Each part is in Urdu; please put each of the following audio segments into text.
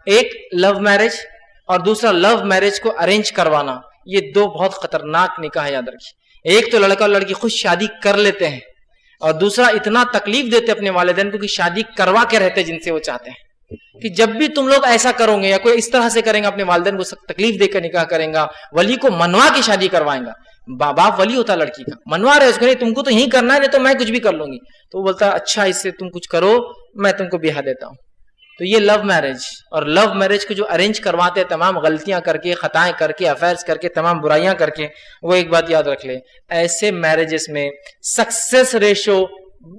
ایک لو میرج اور دوسرا لو میرج کو ارینج کروانا، یہ دو بہت خطرناک نکاح ہے، یاد رکھیے۔ ایک تو لڑکا اور لڑکی خود شادی کر لیتے ہیں، اور دوسرا اتنا تکلیف دیتے اپنے والدین کو کہ شادی کروا کے رہتے جن سے وہ چاہتے ہیں کہ جب بھی تم لوگ ایسا کرو گے یا کوئی اس طرح سے کریں گا اپنے والدین کو تکلیف دے کر نکاح کریں گا، ولی کو منوا کے شادی کروائیں گا۔ باپ ولی ہوتا لڑکی کا، منوا رہے اس کو، نہیں تم کو تو یہی کرنا ہے، نہیں تو میں کچھ بھی کر لوں گی، تو وہ بولتا ہے اچھا اس سے تم کچھ کرو، میں تم کو بیاہ دیتا ہوں۔ تو یہ لو میرج، اور لو میرج کو جو ارینج کرواتے ہیں تمام غلطیاں کر کے، خطائیں کر کے، افیئرز کر کے، تمام برائیاں کر کے، وہ ایک بات یاد رکھ لے، ایسے میرجز میں سکسیس ریشو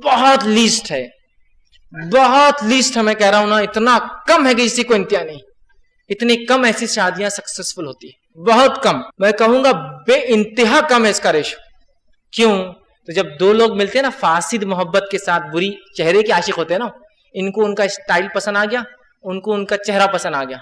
بہت لیسٹ ہے، بہت لیسٹ ہے، میں کہہ رہا ہوں نا، اتنا کم ہے کہ کسی کو انتہا نہیں، اتنی کم ایسی شادیاں سکسیسفل ہوتی ہے، بہت کم، میں کہوں گا بے انتہا کم ہے اس کا ریشو۔ کیوں؟ تو جب دو لوگ ملتے ہیں نا فاسد محبت کے ساتھ، بری چہرے کے عاشق ہوتے ہیں نا، ان کو ان کا اسٹائل پسند آ گیا، ان کو ان کا چہرہ پسند آ گیا،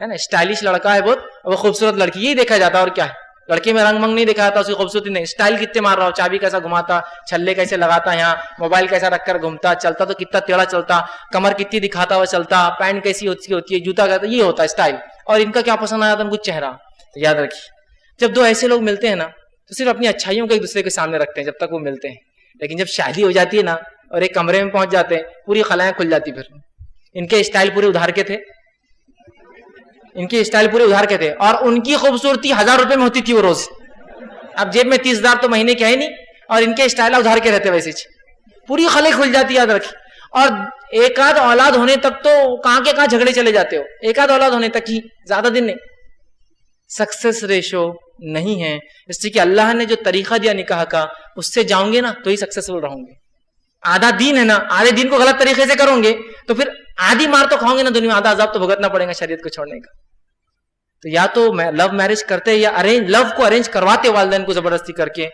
ہے نا، اسٹائلش لڑکا ہے بہت، وہ خوبصورت لڑکی، یہی دیکھا جاتا ہے، اور کیا ہے، لڑکے میں رنگ منگ نہیں دیکھا جاتا، اس کی خوبصورتی نہیں، اسٹائل کتنے مار رہا ہو، چابی کیسا گھماتا، چھلے کیسے لگاتا، یہاں موبائل کیسا رکھ کر گھومتا، چلتا تو کتنا ٹیڑھا چلتا، کمر کتنی دکھاتا ہوا چلتا، پینٹ کیسی ہوتی ہے، جوتا کہتا، یہ ہوتا ہے اسٹائل، اور ان کا کیا پسند آیا تھا، ان کو چہرہ۔ تو یاد رکھیے جب دو ایسے لوگ ملتے ہیں نا تو صرف اپنی اچھائیوں کو ایک دوسرے کے سامنے رکھتے ہیں جب تک وہ ملتے ہیں، لیکن جب شادی ہو جاتی ہے نا اور ایک کمرے میں پہنچ جاتے ہیں، پوری خلائیں کھل جاتی، پھر ان کے اسٹائل پورے ادھار کے تھے، ان کے اسٹائل پورے ادھار کے تھے، اور ان کی خوبصورتی 1000 روپے میں ہوتی تھی وہ روز، اب جیب میں 30,000 تو مہینے کے ہے نہیں، اور ان کے اسٹائل ادھار کے رہتے، ویسے پوری خلیں کھل جاتی، یاد رکھیے۔ اور ایک آدھ اولاد ہونے تک تو کہاں کے کہاں جھگڑے چلے جاتے ہو، ایک آدھ اولاد ہونے تک ہی، زیادہ دن نہیں۔ سکسیس ریشو نہیں ہے، اس لیے کہ اللہ نے جو طریقہ دیا نکاح کا، اس سے جاؤں گے نا تو ہی سکسیسفل رہوں گے۔ آدھا دین ہے نا، آدھے دین کو غلط طریقے سے کرو گے تو پھر آدھی مار تو کھاؤں گے نا دنیا میں، آدھا عذاب تو بھگتنا پڑے گا شریعت کو چھوڑنے کا۔ تو یا تو لو میرج کرتے یا لو کو ارینج کرواتے والدین کو زبردستی کر کے،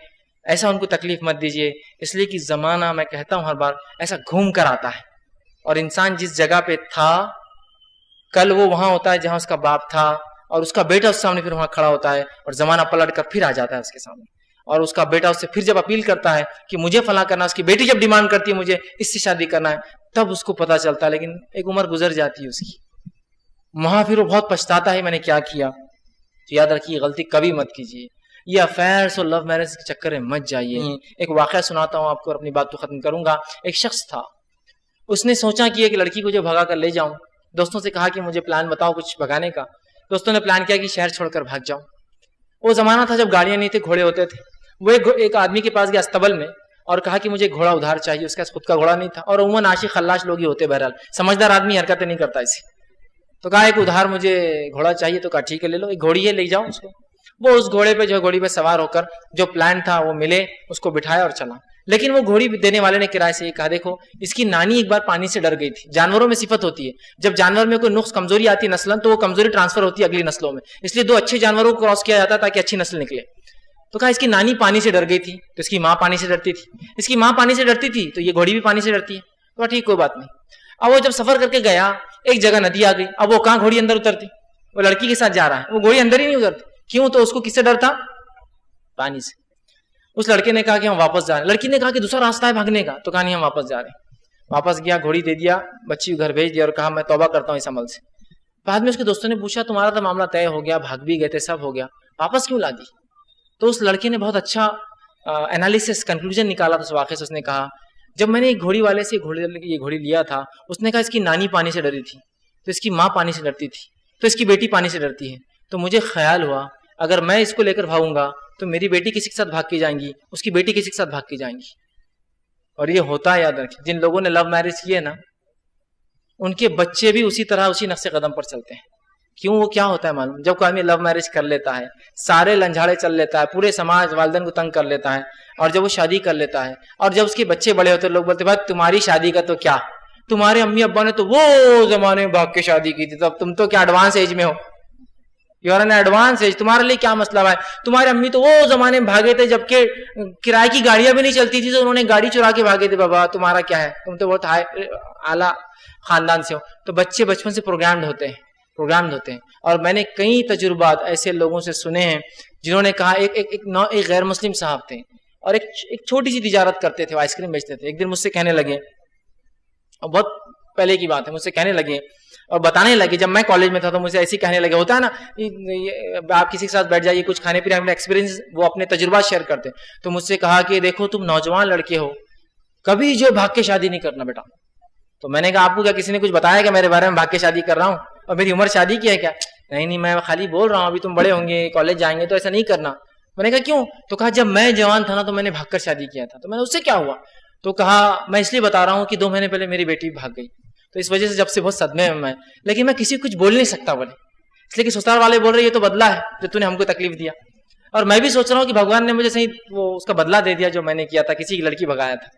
ایسا ان کو تکلیف مت دیجیے، اس لیے کہ زمانہ، میں کہتا ہوں ہر بار، ایسا گھوم کر آتا ہے، اور انسان جس جگہ پہ تھا کل وہ وہاں ہوتا ہے جہاں اس کا باپ تھا، اور اس کا بیٹا اس سامنے پھر وہاں کھڑا ہوتا ہے، اور زمانہ پلٹ کر پھر آ جاتا ہے اس کے سامنے، اور اس کا بیٹا اس سے پھر جب اپیل کرتا ہے کہ مجھے فلاں کرنا، اس کی بیٹی جب ڈیمانڈ کرتی ہے مجھے اس سے شادی کرنا ہے، تب اس کو پتا چلتا ہے، لیکن ایک عمر گزر جاتی ہے اس کی، وہاں پھر وہ بہت پچھتاتا ہے میں نے کیا کیا۔ تو یاد رکھیے غلطی کبھی مت کیجیے، یہ افیئرس اور لو میرج کے چکر میں مت جائیے۔ ایک واقعہ سناتا ہوں آپ کو اور اپنی بات کو ختم کروں گا۔ ایک شخص تھا، اس نے سوچا کہ ایک لڑکی کو جو بھگا کر لے جاؤں، دوستوں سے کہا کہ مجھے پلان بتاؤ کچھ بھگانے کا، دوستوں نے پلان کیا کہ شہر چھوڑ کر بھاگ جاؤں۔ وہ زمانہ تھا جب گاڑیاں نہیں تھے، گھوڑے ہوتے تھے۔ وہ ایک آدمی کے پاس گیا استبل میں اور کہا کہ مجھے گھوڑا ادھار چاہیے، اس کا خود کا گھوڑا نہیں تھا، اور عموماً عاشق خلاش لوگ ہی ہوتے، بہرحال سمجھدار آدمی حرکتیں نہیں کرتا ایسی۔ تو کہا ایک ادھار مجھے گھوڑا چاہیے، تو کہا ٹھیک ہے لے لو، ایک گھوڑی ہے لے جاؤ اس کو۔ وہ اس گھوڑے پہ جو گھوڑی پہ سوار ہو کر جو پلان تھا وہ ملے، اس کو بٹھایا اور چلا۔ لیکن وہ گھوڑی دینے والے نے کرائے سے یہ کہا دیکھو اس کی نانی ایک بار پانی سے ڈر گئی تھی۔ جانوروں میں صفت ہوتی ہے، جب جانور میں کوئی نقص کمزوری آتی ہے نسلن تو وہ کمزوری ٹرانسفر ہوتی ہے اگلی نسلوں میں، اس لیے دو اچھے جانوروں کو کراس کیا جاتا ہے تاکہ اچھی نسل نکلے۔ تو کہا اس کی نانی پانی سے ڈر گئی تھی تو اس کی ماں پانی سے ڈرتی تھی، اس کی ماں پانی سے ڈرتی تھی تو یہ گھوڑی بھی پانی سے ڈرتی ہے۔ تو ٹھیک کوئی بات نہیں۔ اب وہ جب سفر کر کے گیا ایک جگہ ندی آ گئی، اب وہ کہاں گھوڑی اندر اترتی، وہ لڑکی کے ساتھ جا رہا ہے، وہ گھوڑی اندر ہی نہیں اترتی، کیوں؟ تو اس کو کس سے ڈر تھا؟ پانی سے۔ اس لڑکے نے کہا کہ ہم واپس جا رہے ہیں، لڑکی نے کہا کہ دوسرا راستہ ہے بھاگنے کا، تو کہا نہیں ہم واپس جا رہے ہیں۔ واپس گیا، گھوڑی دے دیا، بچی کو گھر بھیج دیا اور کہا میں توبہ کرتا ہوں اس عمل سے۔ بعد میں اس کے دوستوں نے پوچھا تمہارا تو معاملہ طے ہو گیا، بھاگ بھی گئے تھے، سب ہو گیا، واپس کیوں لا دی؟ تو اس لڑکے نے بہت اچھا انالیسس کنکلوژن نکالا تھا اس واقعے سے۔ اس نے کہا جب میں نے ایک گھوڑی والے سے یہ گھوڑی لیا تھا، اس نے کہا اس کی نانی پانی سے ڈری تھی، تو اس کی ماں پانی سے ڈرتی تھی، تو اس کی بیٹی پانی سے ڈرتی ہے، تو مجھے خیال ہوا اگر میں اس کو لے کر بھاگوں گا تو میری بیٹی کسی کے ساتھ بھاگ کے جائیں گی، اس کی بیٹی کسی کے ساتھ بھاگ کے جائیں گی۔ اور یہ ہوتا ہے، یاد رکھیں، جن لوگوں نے لو میرج کیے نا ان کے بچے بھی اسی طرح اسی نقش قدم پر چلتے ہیں۔ کیوں؟ وہ کیا ہوتا ہے معلوم؟ جب کوئی آدمی لو میرج کر لیتا ہے، سارے لنجھاڑے چل لیتا ہے، پورے سماج والدین کو تنگ کر لیتا ہے، اور جب وہ شادی کر لیتا ہے اور جب اس کے بچے بڑے ہوتے ہیں، لوگ بولتے ہیں بھائی تمہاری شادی کا تو کیا، تمہارے امی ابا نے تو وہ زمانے میں بھاگ کے شادی کی تھی، تو اب تم تو کیا ایڈوانس ایج میں ہو، you are in advance age, تمہارے لیے کیا مسئلہ ہے؟ تمہارے امی تو وہ زمانے میں بھاگے تھے جبکہ کرائے کی گاڑیاں بھی نہیں چلتی تھی، تو انہوں نے گاڑی چرا کے بھاگے تھے، بابا تمہارا کیا ہے، تم تو بہت اعلیٰ خاندان سے ہو۔ تو بچے بچپن سے پروگرامڈ ہوتے ہیں، اور میں نے کئی تجربات ایسے لوگوں سے سنے ہیں جنہوں نے کہا ایک غیر مسلم صاحب تھے اور ایک چھوٹی سی تجارت کرتے تھے، آئس کریم بیچتے تھے۔ ایک دن مجھ سے کہنے لگے، اور بہت پہلے کی بات ہے، مجھ سے کہنے لگے اور بتانے لگے. جب میں کالج میں تھا تو مجھے ایسے کہنے لگے, ہوتا ہے نا آپ کسی کے ساتھ بیٹھ جائیے, کچھ کھانے پینے اپنے ایکسپیرینس, وہ اپنے تجربات شیئر کرتے. تو مجھ سے کہا کہ دیکھو تم نوجوان لڑکے ہو, کبھی جو بھاگ کے شادی نہیں کرنا بیٹا. تو میں نے کہا آپ کو کیا کسی نے کچھ بتایا کہ میرے بارے میں بھاگ کے شادی کر رہا ہوں اور میری عمر شادی کی ہے کیا؟ نہیں میں خالی بول رہا ہوں, ابھی تم بڑے ہوں گے, کالج جائیں گے, تو ایسا نہیں کرنا. میں نے کہا کیوں؟ تو کہا جب میں جوان تھا نا تو میں نے بھاگ کر شادی کیا تھا. تو میں نے اس سے کیا ہوا؟ تو کہا میں اس لیے بتا رہا ہوں کہ 2 مہینے پہلے میری بیٹی بھاگ گئی, تو اس وجہ سے جب سے بہت صدمے میں, لیکن میں کسی کو کچھ بول نہیں سکتا بولے, اس لیے کہ سسرال والے بول رہے یہ تو بدلہ ہے جو تو نے ہم کو تکلیف دیا. اور میں بھی سوچ رہا ہوں کہ بھگوان نے مجھے صحیح وہ اس کا بدلہ دے دیا جو میں نے کیا تھا, کسی کی لڑکی بھگایا تھا.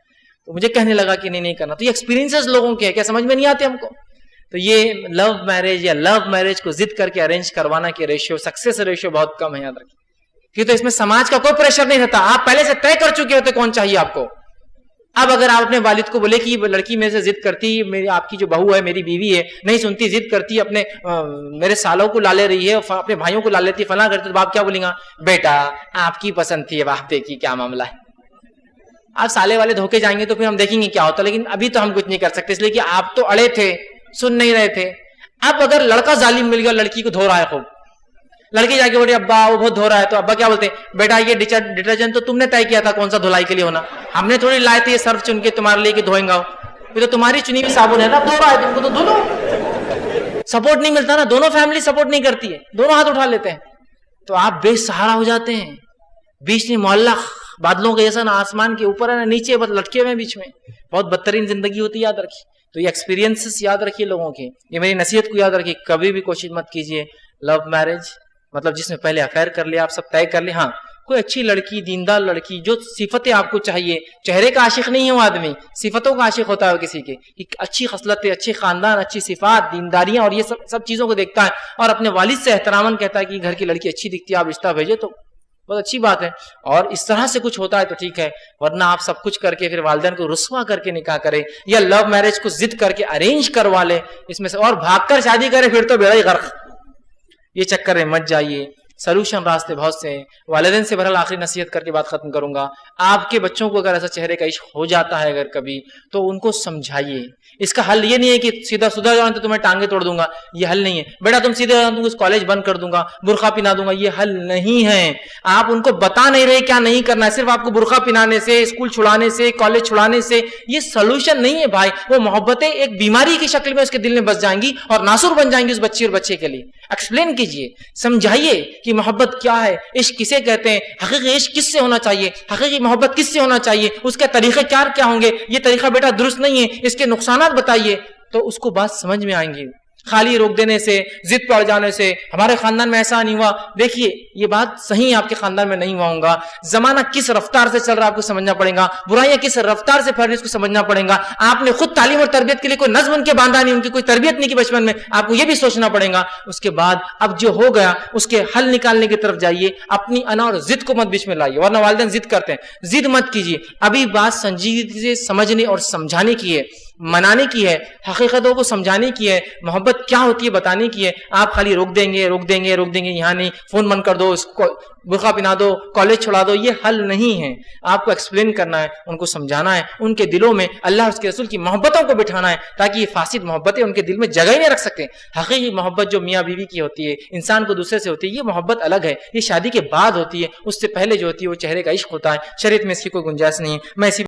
تو مجھے کہنے لگا کہ نہیں کرنا. تو یہ ایکسپیرینسز لوگوں کے کیا سمجھ میں نہیں آتے ہم کو. تو یہ لو میرج یا لو میرج کو ضد کر کے ارینج کروانا کے ریشیو, سکسیس ریشیو بہت کم ہے, یاد رکھیے. کیوں؟ تو اس میں سماج کا کوئی پریشر نہیں رہتا, آپ پہلے سے طے کر چکے ہوتے کون چاہیے آپ کو. اب اگر آپ اپنے والد کو بولے کہ یہ لڑکی میرے سے ضد کرتی, میری آپ کی جو بہو ہے میری بیوی ہے نہیں سنتی, ضد کرتی, اپنے میرے سالوں کو لا لے رہی ہے, اپنے بھائیوں کو لا لیتی, فلاں کرتی, تو آپ کیا بولیں گا؟ بیٹا آپ کی پسند تھی, اب آپ دیکھیے کیا معاملہ ہے. آپ سالے والے دھوکے جائیں گے تو پھر ہم دیکھیں گے کیا ہوتا ہے, لیکن ابھی تو ہم کچھ نہیں کر سکتے, اس لیے کہ آپ تو اڑے تھے, سن نہیں رہے تھے. اب اگر لڑکا ظالم مل گیا, لڑکی کو دھو رہا ہے خوب, لڑکی جا کے بولے ابا وہ بہت دھو رہا ہے, تو ابا کیا بولتے ہیں؟ بیٹا یہ ڈٹرجنٹ تو تم نے طے کیا تھا کون سا دھلائی کے لیے ہونا, ہم نے تھوڑی لائے تھے یہ سرف چن کے تمہارے لیے کہ دھوئیں گا, یہ تو تمہاری چنی ہوئی صابن ہے نا, دھو رہا ہے تم کو تو دھو لو. سپورٹ نہیں ملتا نا, دونوں فیملی سپورٹ نہیں کرتی ہے, دونوں ہاتھ اٹھا لیتے ہیں, تو آپ بے سہارا ہو جاتے ہیں. بیچ میں معلق بادلوں کے جیسا, نہ آسمان کے اوپر ہے نہ نیچے, بس لٹکے ہوئے بیچ میں, بہت بدترین زندگی ہوتی ہے, یاد رکھیے. تو یہ ایکسپیرینسز یاد رکھیے لوگوں کے, یہ میری نصیحت کو یاد رکھیے, کبھی بھی کوشش مت کیجیے لو میرج مطلب جس میں پہلے افیئر کر لیا, آپ سب طے کر لیں. ہاں کوئی اچھی لڑکی, دیندار لڑکی, جو صفتیں آپ کو چاہیے, چہرے کا عاشق نہیں ہے وہ آدمی, صفتوں کا عاشق ہوتا ہے کسی کے, اچھی خصلتیں, اچھے خاندان, اچھی صفات, دینداریاں اور یہ سب چیزوں کو دیکھتا ہے, اور اپنے والد سے احتراماً کہتا ہے کہ گھر کی لڑکی اچھی دکھتی ہے, آپ رشتہ بھیجے, تو بہت اچھی بات ہے. اور اس طرح سے کچھ ہوتا ہے تو ٹھیک ہے, ورنہ آپ سب کچھ کر کے پھر والدین کو رسوا کر کے نکاح کرے, یا لو میرج کو ضد کر کے ارینج کروا لے اس میں سے, اور بھاگ کر شادی کرے, پھر تو بیڑا ہی غرق. یہ چکر میں مت جائیے. سلوشن راستے بہت سے ہیں. والدین سے بہرحال آخری نصیحت کر کے بات ختم کروں گا. آپ کے بچوں کو اگر ایسا چہرے کا عشق ہو جاتا ہے اگر کبھی, تو ان کو سمجھائیے. اس کا حل یہ نہیں ہے کہ سیدھا سدھر جاؤ تو تمہیں ٹانگیں توڑ دوں گا, یہ حل نہیں ہے. بیٹا تم سیدھے جاؤ تو کالج بند کر دوں گا, برقع پہنا دوں گا, یہ حل نہیں ہے. آپ ان کو بتا نہیں رہے کیا نہیں کرنا ہے, صرف آپ کو برقع پہنانے سے, اسکول چھڑانے سے, کالج چھڑانے سے یہ سلوشن نہیں ہے بھائی. وہ محبتیں ایک بیماری کی شکل میں اس کے دل میں بس جائیں گی اور ناسور بن جائیں گی اس بچی اور بچے کے لیے. ایکسپلین کیجئے, سمجھائیے کہ محبت کیا ہے, عشق کسے کہتے ہیں, حقیقی عشق کس سے ہونا چاہیے, حقیقی محبت کس سے ہونا چاہیے, اس کے طریقے کار کیا ہوں گے. یہ طریقہ بیٹا درست نہیں ہے, اس کے نقصانات بتائیے, تو اس کو بات سمجھ میں آئیں گی. خالی روک دینے سے, ضد پڑ جانے سے, ہمارے خاندان میں ایسا نہیں ہوا, دیکھیے یہ بات صحیح آپ کے خاندان میں نہیں ہوا ہوگا. زمانہ کس رفتار سے چل رہا ہے آپ کو سمجھنا پڑے گا, برائیاں کس رفتار سے پھیل رہی اس کو سمجھنا پڑے گا. آپ نے خود تعلیم اور تربیت کے لیے کوئی نظم ان کے باندھا نہیں, ان کی کوئی تربیت نہیں کی بچپن میں, آپ کو یہ بھی سوچنا پڑے گا. اس کے بعد اب جو ہو گیا اس کے حل نکالنے کی طرف جائیے. اپنی انا اور ضد کو مت بیچ میں لائیے, ورنہ والدین ضد کرتے ہیں. ضد مت کیجیے, ابھی بات سنجیدگی سے سمجھنے اور سمجھانے کی ہے, منانے کی ہے, حقیقتوں کو سمجھانے کی ہے, محبت کیا ہوتی ہے بتانے کی ہے. آپ خالی روک دیں گے, یہاں نہیں, فون بند کر دو, اس کو برقع پہنا دو, کالج چھڑا دو, یہ حل نہیں ہے. آپ کو ایکسپلین کرنا ہے, ان کو سمجھانا ہے, ان کے دلوں میں اللہ اور اس کے رسول کی محبتوں کو بٹھانا ہے, تاکہ یہ فاسد محبتیں ان کے دل میں جگہ ہی نہیں رکھ سکتے. حقیقی محبت جو میاں بیوی کی ہوتی ہے, انسان کو دوسرے سے ہوتی ہے, یہ محبت الگ ہے, یہ شادی کے بعد ہوتی ہے. اس سے پہلے جو ہوتی ہے وہ چہرے کا عشق ہوتا ہے. شریعت میں اس کی کوئی گنجائش نہیں ہے. میں اسی